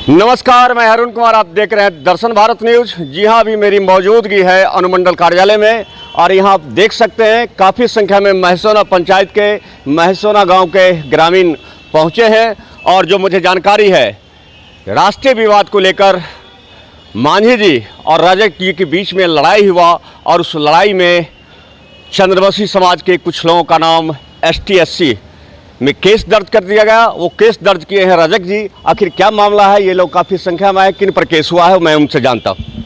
नमस्कार, मैं अरुण कुमार। आप देख रहे हैं दर्शन भारत न्यूज। जी हाँ, अभी मेरी मौजूदगी है अनुमंडल कार्यालय में और यहाँ आप देख सकते हैं काफ़ी संख्या में महसोना पंचायत के महसोना गांव के ग्रामीण पहुँचे हैं। और जो मुझे जानकारी है, राष्ट्रीय विवाद को लेकर मांझी जी और रजक जी के बीच में लड़ाई हुआ और उस लड़ाई में चंद्रवंशी समाज के कुछ लोगों का नाम ST/SC में केस दर्ज कर दिया गया। वो केस दर्ज किए हैं रजक जी। आखिर क्या मामला है, ये लोग काफ़ी संख्या में आए, किन पर केस हुआ है, मैं उनसे जानता हूँ।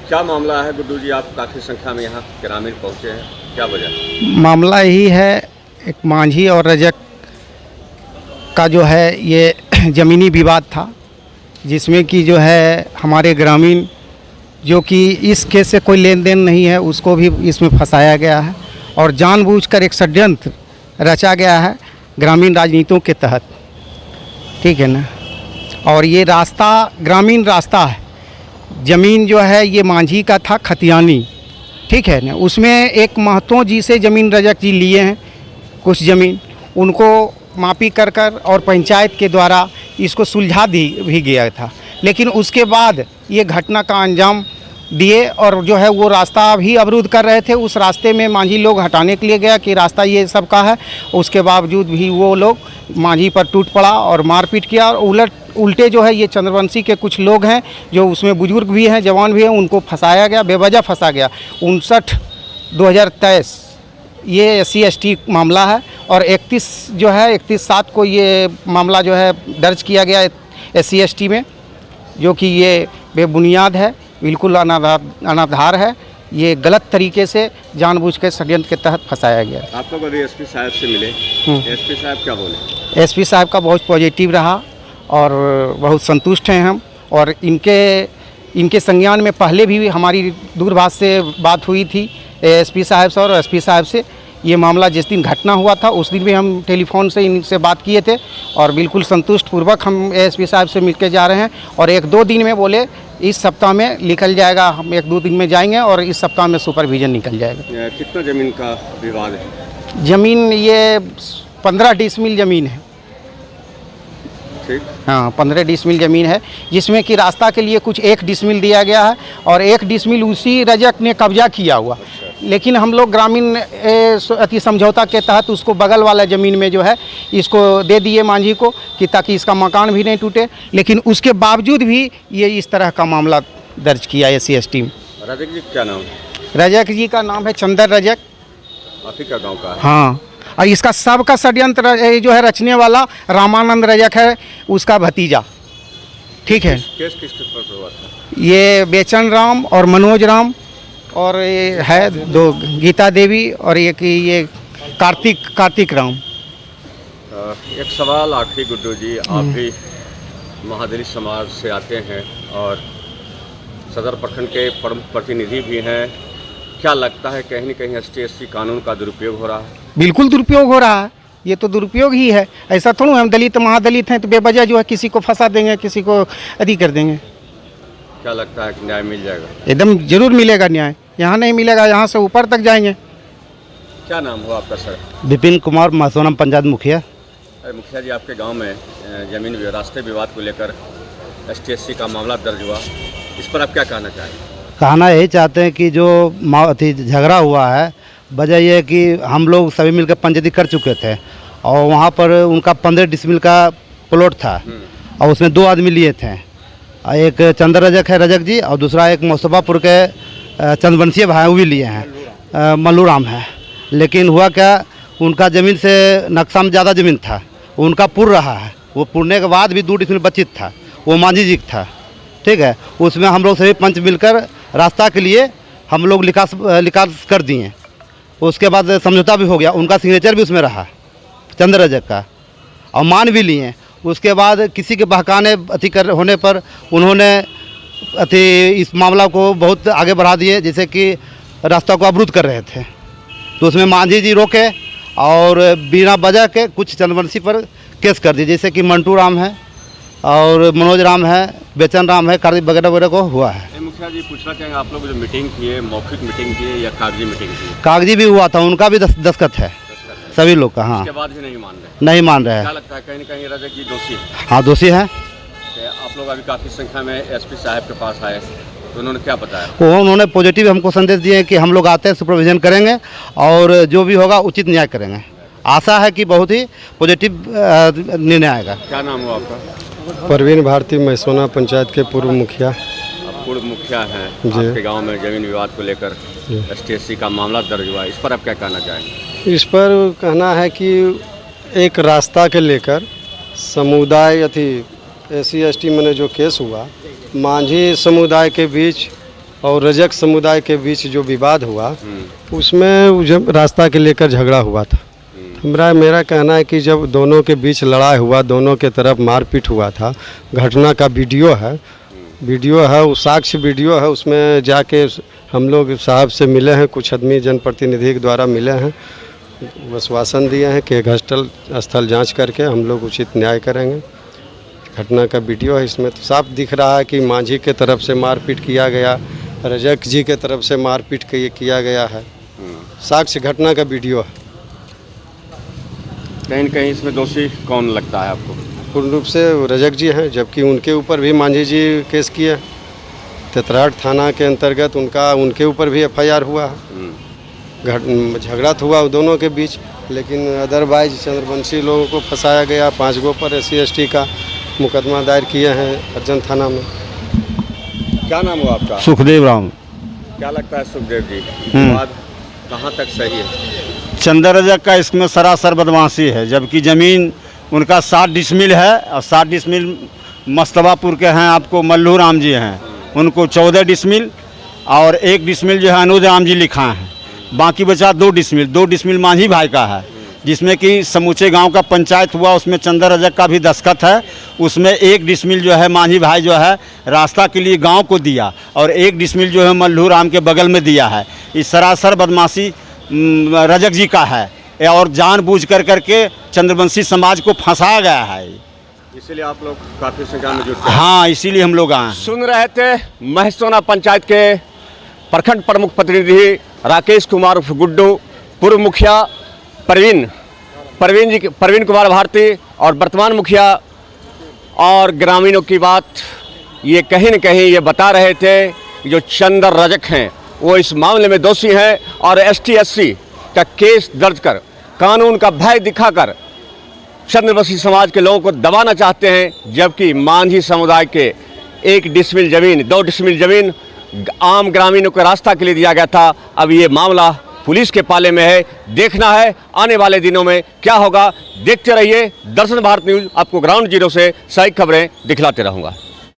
क्या मामला है गुड्डू जी, आप काफ़ी संख्या में यहाँ ग्रामीण पहुँचे हैं, क्या वजह? मामला यही है, एक मांझी और रजक का जो है ये ज़मीनी विवाद था, जिसमें कि जो है हमारे ग्रामीण जो कि इस केस से कोई लेन देन नहीं है उसको भी इसमें फंसाया गया है और जानबूझकर एक षड्यंत्र रचा गया है ग्रामीण राजनीतियों के तहत, ठीक है ना। और ये रास्ता ग्रामीण रास्ता है, ज़मीन जो है ये मांझी का था खतियानी, ठीक है ना। उसमें एक महतो जी से ज़मीन रजक जी लिए हैं, कुछ ज़मीन उनको मापी कर और पंचायत के द्वारा इसको सुलझा दी भी गया था। लेकिन उसके बाद ये घटना का अंजाम दिए और जो है वो रास्ता भी अवरुद्ध कर रहे थे। उस रास्ते में मांझी लोग हटाने के लिए गया कि रास्ता ये सब का है, उसके बावजूद भी वो लोग मांझी पर टूट पड़ा और मारपीट किया। और उल्टे जो है ये चंद्रवंशी के कुछ लोग हैं जो उसमें बुजुर्ग भी हैं, जवान भी हैं, उनको फंसाया गया, बेवजह फंसा गया। 59/2023 ये SC/ST मामला है और 31/7 को ये मामला जो है दर्ज किया गया SC/ST में, जो कि ये बेबुनियाद है, बिल्कुल अनाधार है। ये गलत तरीके से जानबूझ के षड्यंत्र के तहत फंसाया गया। आपको कभी SP साहब से मिले? SP साहब क्या बोले? SP साहब का बहुत पॉजिटिव रहा और बहुत संतुष्ट हैं हम। और इनके संज्ञान में पहले भी हमारी दूरभाष से बात हुई थी SP साहब से और SP साहब से। ये मामला जिस दिन घटना हुआ था उस दिन भी हम टेलीफोन से इनसे बात किए थे और बिल्कुल संतुष्ट पूर्वक हम SP साहब से मिलकर जा रहे हैं। और 1-2 दिन में बोले इस सप्ताह में निकल जाएगा, हम 1-2 दिन में जाएंगे और इस सप्ताह में सुपरविजन निकल जाएगा। कितना ज़मीन का विवाद है? ज़मीन ये 15 डिसमिल ज़मीन है, ठीक। हाँ, 15 डिसमिल ज़मीन है, जिसमें कि रास्ता के लिए कुछ 1 डिसमिल दिया गया है और 1 डिसमिल उसी रजक ने कब्जा किया हुआ। लेकिन हम लोग ग्रामीण अति समझौता के तहत उसको बगल वाला ज़मीन में जो है इसको दे दिए मांझी को कि ताकि इसका मकान भी नहीं टूटे। लेकिन उसके बावजूद भी ये इस तरह का मामला दर्ज किया SC/ST में। रजक जी क्या नाम है? रजक जी का नाम है चंदर रजक, आप ही का गाँव का है? हाँ। और इसका सबका षड्यंत्र जो है रचने वाला रामानंद रजक है, उसका भतीजा, ठीक है। केस किस पर हुआ था? ये बेचन राम और मनोज राम और ये है 2 गीता देवी और एक ये कार्तिक राम। एक सवाल आखिरी गुड्डू जी, आप भी महादलित समाज से आते हैं और सदर प्रखंड के प्रमुख प्रतिनिधि भी हैं। क्या लगता है कहीं न कहीं ST/SC कानून का दुरुपयोग हो रहा है? बिल्कुल दुरुपयोग हो रहा है, ये तो दुरुपयोग ही है। ऐसा थोड़ा हम दलित महादलित हैं तो बेवजह जो है किसी को फंसा देंगे, किसी को अति कर देंगे। क्या लगता है कि न्याय मिल जाएगा? एकदम जरूर मिलेगा न्याय। यहाँ नहीं मिलेगा, यहाँ से ऊपर तक जाएंगे। क्या नाम हुआ आपका सर? विपिन कुमार, महसोना पंचायत मुखिया। मुखिया जी, आपके गांव में जमीन राष्ट्रीय विवाद को लेकर ST/SC का मामला दर्ज हुआ, इस पर आप क्या कहना चाहेंगे? कहना यही चाहते हैं कि जो झगड़ा हुआ है, वजह यह है कि हम लोग सभी मिलकर पंचायती कर चुके थे और वहाँ पर उनका 15 डिसमिल का प्लॉट था और उसमें 2 आदमी लिए थे। एक चंद्र रजक है रजक जी और दूसरा एक मौसबापुर के चंद्रवंशी भाई वो भी लिए हैं, मल्लू राम है। लेकिन हुआ क्या, उनका ज़मीन से नक्शा में ज़्यादा ज़मीन था, उनका पुर रहा है। वो पुरने के बाद भी 2 डिसमिल बचित था, वो मांझी जी था, ठीक है। उसमें हम लोग सभी पंच मिलकर रास्ता के लिए हम लोग लिखास कर दिए। उसके बाद समझौता भी हो गया, उनका सिग्नेचर भी उसमें रहा चंद्र रजक का, और मान भी लिए। उसके बाद किसी के बहकाने अति कर होने पर उन्होंने इस मामला को बहुत आगे बढ़ा दिए, जैसे कि रास्ता को अवरुद्ध कर रहे थे। तो उसमें मांझी जी रोके और बिना वजह के कुछ चंद्रवंशी पर केस कर दिए, जैसे कि मंटू राम है और मनोज राम है, बेचन राम है, कार्तिक वगैरह को हुआ है। मुखिया जी, पूछना चाहेंगे आप लोग जो मीटिंग किए, मौखिक मीटिंग किए या कागजी मीटिंग की? कागजी भी हुआ था, उनका भी दस्तखत है सभी लोग का। हाँ, उसके बाद भी नहीं मान रहे? नहीं मान रहे हैं। क्या लगता है कहीं न कहीं रजक जी दोषी है? हाँ, दोषी है। आप लोग अभी काफ़ी संख्या में एसपी साहब के पास आए तो उन्होंने क्या बताया? वो उन्होंने पॉजिटिव हमको संदेश दिए हैं कि हम लोग आते हैं, सुपरविजन करेंगे और जो भी होगा उचित न्याय करेंगे। आशा है कि बहुत ही पॉजिटिव निर्णय आएगा। क्या नाम हुआ आपका? परवीन भारती, मैसोना पंचायत के पूर्व मुखिया। आप पूर्व मुखिया हैं, जी। आपके गांव में जमीन विवाद को लेकर STSC का मामला दर्ज हुआ, इस पर आप क्या कहना चाहेंगे? इस पर कहना है कि एक रास्ता के लेकर समुदाय SC/ST में जो केस हुआ, मांझी समुदाय के बीच और रजक समुदाय के बीच जो विवाद हुआ, उसमें जब रास्ता के लेकर झगड़ा हुआ था। मेरा कहना है कि जब दोनों के बीच लड़ाई हुआ, दोनों के तरफ मारपीट हुआ था, घटना का वीडियो है, वो साक्ष्य वीडियो है। उसमें जाके हम लोग साहब से मिले हैं, कुछ आदमी जनप्रतिनिधि के द्वारा मिले हैं, आश्वासन दिए हैं कि घटना स्थल जांच करके हम लोग उचित न्याय करेंगे। घटना का वीडियो है, इसमें तो साफ दिख रहा है कि मांझी के तरफ से मारपीट किया गया, रजक जी के तरफ से मारपीट किया गया है। साक्ष्य घटना का वीडियो है। कहीं न कहीं इसमें दोषी कौन लगता है आपको? पूर्ण रूप से रजक जी हैं, जबकि उनके ऊपर भी मांझी जी केस किए। तेतराट थाना के अंतर्गत उनके ऊपर भी FIR हुआ है। झगड़ा हुआ दोनों के बीच, लेकिन अदरवाइज चंद्रवंशी लोगों को फंसाया गया। 5 गो पर SC/ST का मुकदमा दायर किए हैं अर्जन थाना में। क्या नाम हुआ आपका? सुखदेव राम। क्या लगता है सुखदेव जी, विवाद कहाँ तक सही है? चंदर रजक का इसमें सरासर बदमाशी है, जबकि ज़मीन उनका 7 डिसमिल है और 7 डिसमिल मस्तबापुर के हैं, आपको मल्लू राम जी हैं, उनको 14 डिसमिल और 1 डिसमिल जो है अनुज राम जी लिखा है। बाकी बचा 2 डिसमिल मांझी भाई का है, जिसमें कि समूचे गांव का पंचायत हुआ, उसमें चंदर रजक का भी दस्तखत है। उसमें 1 डिसमिल जो है मांझी भाई जो है रास्ता के लिए गांव को दिया और 1 डिसमिल जो है मल्लू राम के बगल में दिया है। इस सरासर बदमाशी रजक जी का है और जानबूझ करके चंद्रवंशी समाज को फंसाया गया है। इसीलिए आप लोग काफ़ी संख्या में जुटे हैं। हाँ, इसीलिए हम लोग आए। सुन रहे थे महसोना पंचायत के प्रखंड प्रमुख प्रतिनिधि राकेश कुमार उर्फ गुड्डू, पूर्व मुखिया परवीन कुमार भारती और वर्तमान मुखिया और ग्रामीणों की बात ये कहीं न कहीं ये बता रहे थे कि जो चंदर रजक हैं वो इस मामले में दोषी हैं और ST/SC का केस दर्ज कर कानून का भय दिखाकर चंद्रवंशी समाज के लोगों को दबाना चाहते हैं, जबकि मांझी समुदाय के 1 डिसमिल ज़मीन 2 डिसमिल ज़मीन आम ग्रामीणों को रास्ता के लिए दिया गया था। अब ये मामला पुलिस के पाले में है। देखना है आने वाले दिनों में क्या होगा। देखते रहिए दर्शन भारत न्यूज़, आपको ग्राउंड जीरो से सही खबरें दिखलाते रहूँगा।